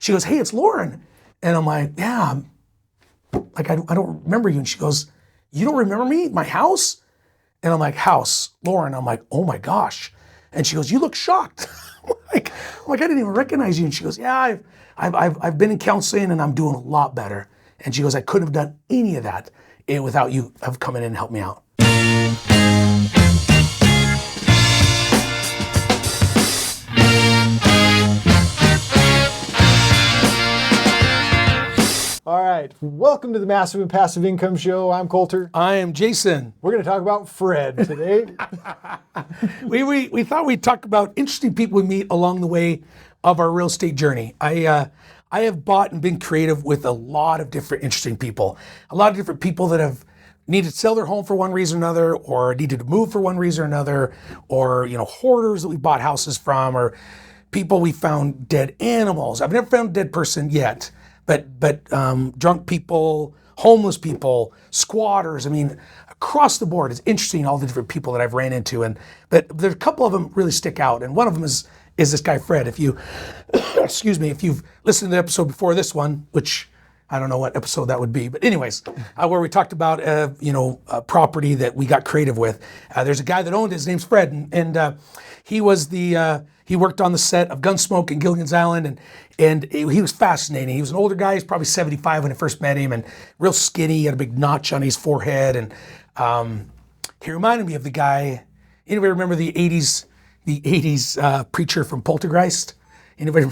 She goes, hey, it's Lauren. And I'm like, yeah, like I don't remember you. And she goes, you don't remember me? My house? And I'm like, house, Lauren. I'm like, oh my gosh. And she goes, you look shocked. I'm like, I didn't even recognize you. And she goes, yeah, I've been in counseling and I'm doing a lot better. And she goes, I couldn't have done any of that without you have come in and helped me out. All right, welcome to the Massive and Passive Income Show. I'm Colter. I am Jason. We're going to talk about Fred today. We thought we'd talk about interesting people we meet along the way of our real estate journey. I have bought and been creative with a lot of different interesting people. A lot of different people that have needed to sell their home for one reason or another, or needed to move for one reason or another, or hoarders that we bought houses from, or people we found dead animals. I've never found a dead person yet. But drunk people, homeless people, squatters, across the board, it's interesting all the different people that I've ran into. But there's a couple of them really stick out. And one of them is this guy, Fred. If you, excuse me, if you've listened to the episode before this one, which I don't know what episode that would be, but anyways, where we talked about, a property that we got creative with. There's a guy that owned it, his name's Fred, and he was he worked on the set of Gunsmoke in Gilligan's Island, and he was fascinating. He was an older guy. He's probably 75 when I first met him, and real skinny. He had a big notch on his forehead, and he reminded me of the guy. Anybody remember the 80s preacher from Poltergeist? Anybody?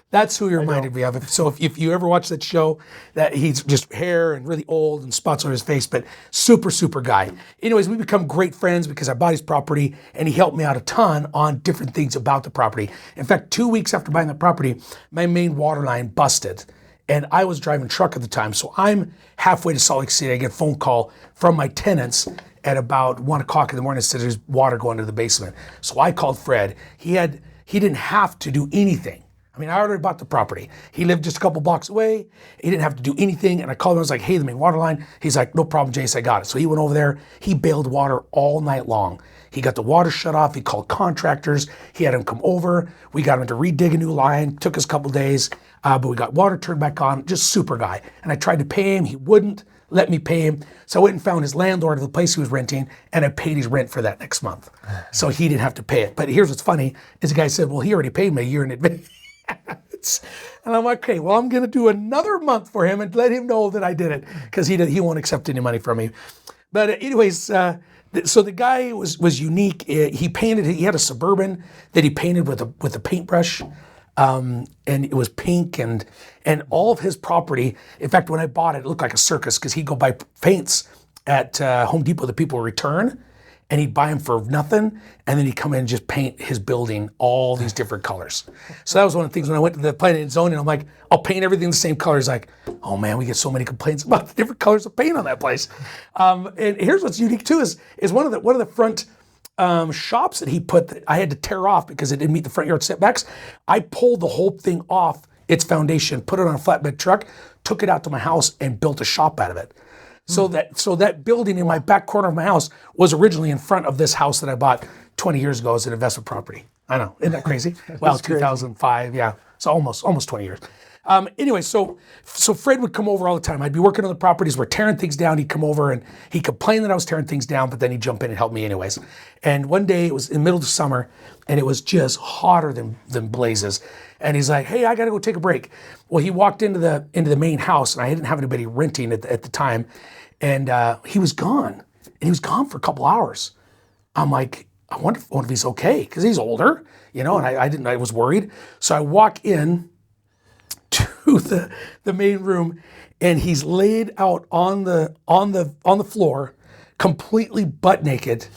That's who he reminded me of. So if you ever watch that show, that he's just hair and really old and spots on his face, but super guy. Anyways, we become great friends because I bought his property and he helped me out a ton on different things about the property. In fact, 2 weeks after buying the property, my main water line busted. And I was driving truck at the time. So I'm halfway to Salt Lake City. I get a phone call from my tenants at about 1 o'clock in the morning that said there's water going to the basement. So I called Fred. He didn't have to do anything. I already bought the property. He lived just a couple blocks away. He didn't have to do anything. And I called him. I was like, hey, the main water line. He's like, no problem, Jace, I got it. So he went over there. He bailed water all night long. He got the water shut off. He called contractors. He had them come over. We got him to redig a new line. Took us a couple days, but we got water turned back on. Just super guy. And I tried to pay him. He wouldn't let me pay him. So I went and found his landlord of the place he was renting, and I paid his rent for that next month. So he didn't have to pay it. But here's what's funny, is the guy said, well, he already paid me a year in advance. And I'm like, okay, well, I'm going to do another month for him and let him know that I did it, because he won't accept any money from me. But anyways, so the guy was unique. He had a Suburban that he painted with a paintbrush, and it was pink, and all of his property. In fact, when I bought it, it looked like a circus, because he'd go buy paints at Home Depot that people would return, and he'd buy them for nothing, and then he'd come in and just paint his building all these different colors. So that was one of the things when I went to the planning and zoning, I'm like, I'll paint everything the same colors. Like, oh man, we get so many complaints about the different colors of paint on that place. And here's what's unique too is one of the front shops that he put that I had to tear off because it didn't meet the front yard setbacks. I pulled the whole thing off its foundation, put it on a flatbed truck, took it out to my house, and built a shop out of it. So that building in my back corner of my house was originally in front of this house that I bought 20 years ago as an investment property. I know, isn't that crazy? Well, 2005, yeah, so almost 20 years. Anyway, so Fred would come over all the time. I'd be working on the properties, we're tearing things down. He'd come over and he'd complain that I was tearing things down, but then he'd jump in and help me anyways. And one day it was in the middle of the summer and it was just hotter than blazes. And he's like, hey, I gotta go take a break. Well, he walked into the main house and I didn't have anybody renting at the time. And he was gone. And he was gone for a couple hours. I'm like, I wonder if he's okay, because he's older, and I was worried. So I walk in to the main room and he's laid out on the floor, completely butt naked,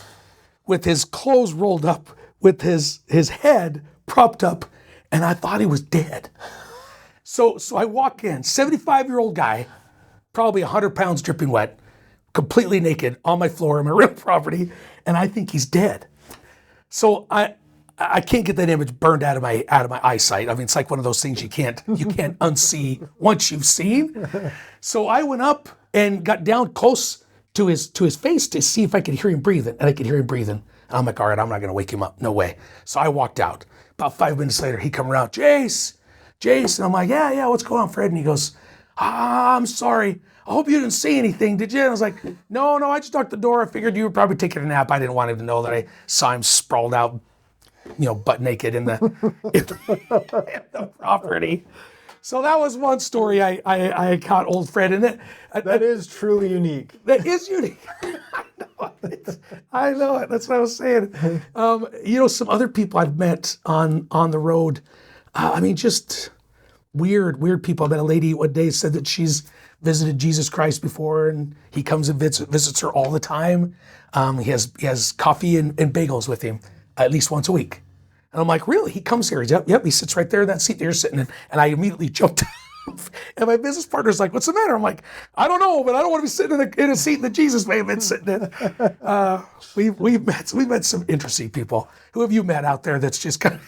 with his clothes rolled up, with his head propped up, and I thought he was dead. So I walk in, 75-year-old guy, probably 100 pounds dripping wet, completely naked on my floor in my real property, and I think he's dead. So I can't get that image burned out of my eyesight. It's like one of those things you can't unsee once you've seen. So I went up and got down close to his face to see if I could hear him breathing, and I could hear him breathing. And I'm like, all right, I'm not gonna wake him up, no way. So I walked out. About 5 minutes later, he come around, Jace, Jason. I'm like, yeah, what's going on, Fred? And he goes, I'm sorry. I hope you didn't say anything, did you? And I was like, no, I just knocked the door. I figured you were probably taking a nap. I didn't want him to know that I saw him sprawled out, butt naked in the, in the property. So that was one story I caught old Fred in it. That is truly unique. That is unique. I know it. That's what I was saying. Some other people I've met on the road. Just weird people. I met a lady one day said that she's visited Jesus Christ before, and he comes and visits her all the time. He has coffee and bagels with him at least once a week. And I'm like, really? He comes here? He's, yep. He sits right there in that seat that you're sitting in. And I immediately jumped off. And my business partner's like, what's the matter? I'm like, I don't know, but I don't want to be sitting in a seat that Jesus may have been sitting in. We've met some interesting people. Who have you met out there that's just kind of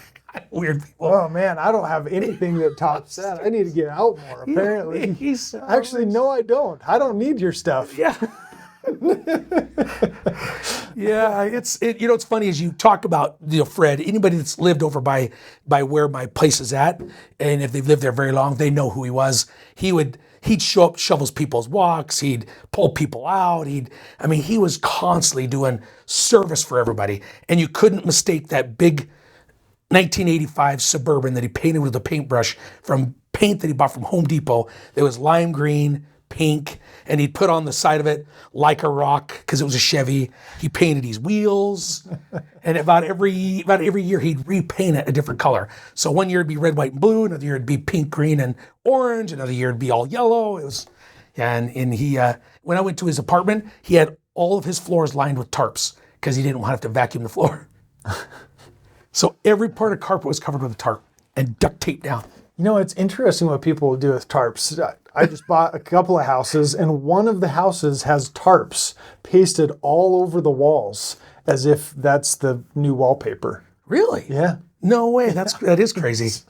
weird people? Oh man, I don't have anything that tops that. I need to get out more, apparently. Actually, no, I don't. I don't need your stuff. Yeah. Yeah, it's funny as you talk about Fred. Anybody that's lived over by where my place is at, and if they've lived there very long, they know who he was. He'd show up, shovels people's walks. He'd pull people out. He was constantly doing service for everybody, and you couldn't mistake that big 1985 Suburban that he painted with a paintbrush from paint that he bought from Home Depot. That was lime green, pink, and he'd put on the side of it like a rock because it was a Chevy. He painted his wheels, and about every year he'd repaint it a different color. So one year it'd be red, white, and blue. Another year it'd be pink, green, and orange. Another year it'd be all yellow. It was, and he when I went to his apartment, he had all of his floors lined with tarps because he didn't want to have to vacuum the floor. So every part of carpet was covered with a tarp and duct taped down. It's interesting what people do with tarps. I just bought a couple of houses, and one of the houses has tarps pasted all over the walls as if that's the new wallpaper. Really? Yeah. No way. That is crazy.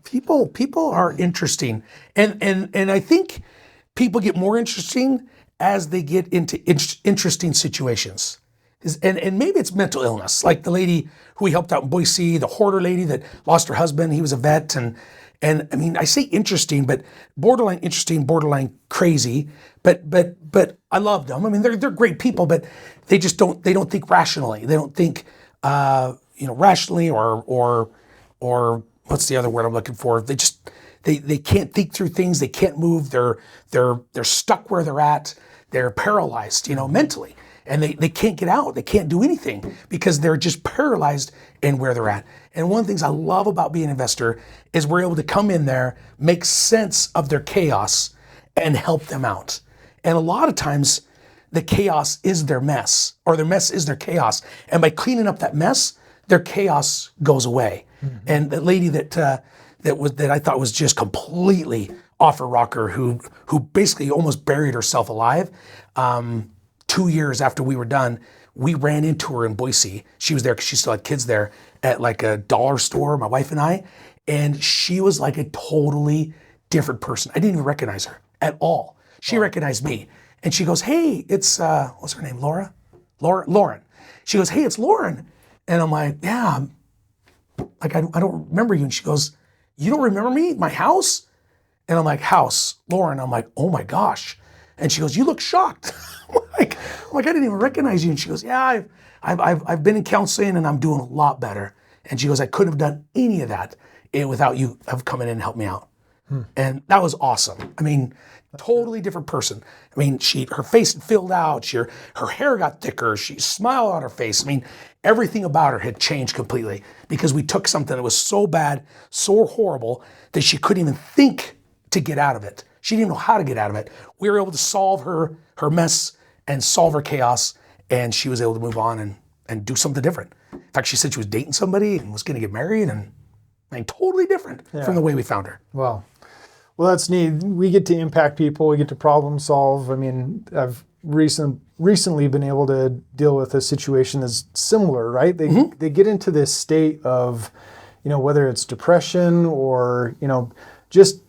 People are interesting, and I think people get more interesting as they get into interesting situations. And maybe it's mental illness, like the lady who we helped out in Boise, the hoarder lady that lost her husband. He was a vet, and I say interesting, but borderline interesting, borderline crazy. But I love them. They're great people, but they just don't think rationally. They don't think rationally or what's the other word I'm looking for? They can't think through things. They can't move. They're stuck where they're at. They're paralyzed, mentally. And they can't get out. They can't do anything because they're just paralyzed in where they're at. And one of the things I love about being an investor is we're able to come in there, make sense of their chaos, and help them out. And a lot of times, the chaos is their mess, or their mess is their chaos. And by cleaning up that mess, their chaos goes away. Mm-hmm. And the lady that I thought was just completely off her rocker, who basically almost buried herself alive. 2 years after we were done, we ran into her in Boise. She was there because she still had kids there at like a dollar store, my wife and I, and she was like a totally different person. I didn't even recognize her at all. She recognized me, and she goes, "Hey, it's what's her name? Lauren." She goes, "Hey, it's Lauren," and I'm like, "Yeah, like I don't remember you." And she goes, "You don't remember me? My house?" And I'm like, "House, Lauren." I'm like, "Oh my gosh." And she goes, "You look shocked." I'm like, I didn't even recognize you. And she goes, "Yeah, I've been in counseling and I'm doing a lot better." And she goes, "I couldn't have done any of that without you have come in and helped me out." And that was awesome. Totally different person. Her face had filled out. Her hair got thicker. She smiled on her face. Everything about her had changed completely because we took something that was so bad, so horrible that she couldn't even think to get out of it. She didn't even know how to get out of it. We were able to solve her mess and solve her chaos, and she was able to move on and do something different. In fact, she said she was dating somebody and was going to get married, and totally different from the way we found her. Well, that's neat. We get to impact people. We get to problem solve. I've recently been able to deal with a situation that's similar, right? They get into this state of, whether it's depression or, just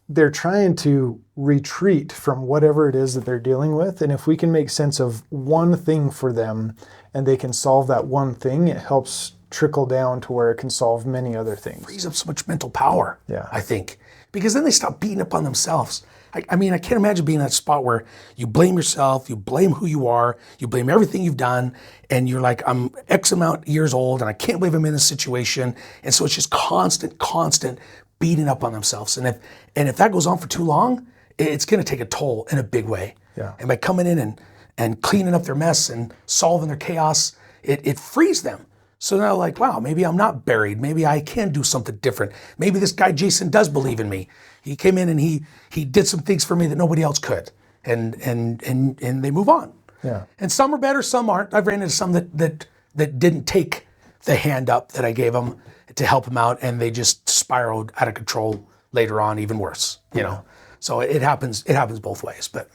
they're trying to retreat from whatever it is that they're dealing with. And if we can make sense of one thing for them and they can solve that one thing, it helps trickle down to where it can solve many other things. Frees up so much mental power, Yeah. I think. Because then they stop beating up on themselves. I mean, I can't imagine being in that spot where you blame yourself, you blame who you are, you blame everything you've done, and you're like, I'm X amount years old, and I can't believe I'm in this situation. And so it's just constant beating up on themselves. And if that goes on for too long, it's going to take a toll in a big way. Yeah. And by coming in and cleaning up their mess and solving their chaos, it frees them. So now, like, wow, maybe I'm not buried. Maybe I can do something different. Maybe this guy Jason does believe in me. He came in and he did some things for me that nobody else could, and they move on. Yeah. And some are better, some aren't. I've ran into some that didn't take the hand up that I gave them to help them out, and they just spiraled out of control later on, even worse. You know, so it happens. It happens both ways, but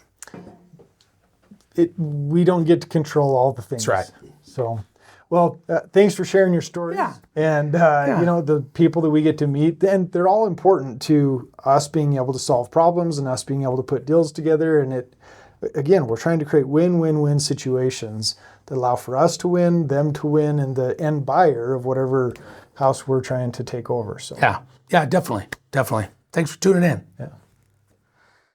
we don't get to control all the things. that's right. So. Well, thanks for sharing your stories. Yeah. And, you know, the people that we get to meet, and they're all important to us being able to solve problems and us being able to put deals together. And again, we're trying to create win-win-win situations that allow for us to win, them to win, and the end buyer of whatever house we're trying to take over. So Yeah, definitely. Thanks for tuning in. Yeah.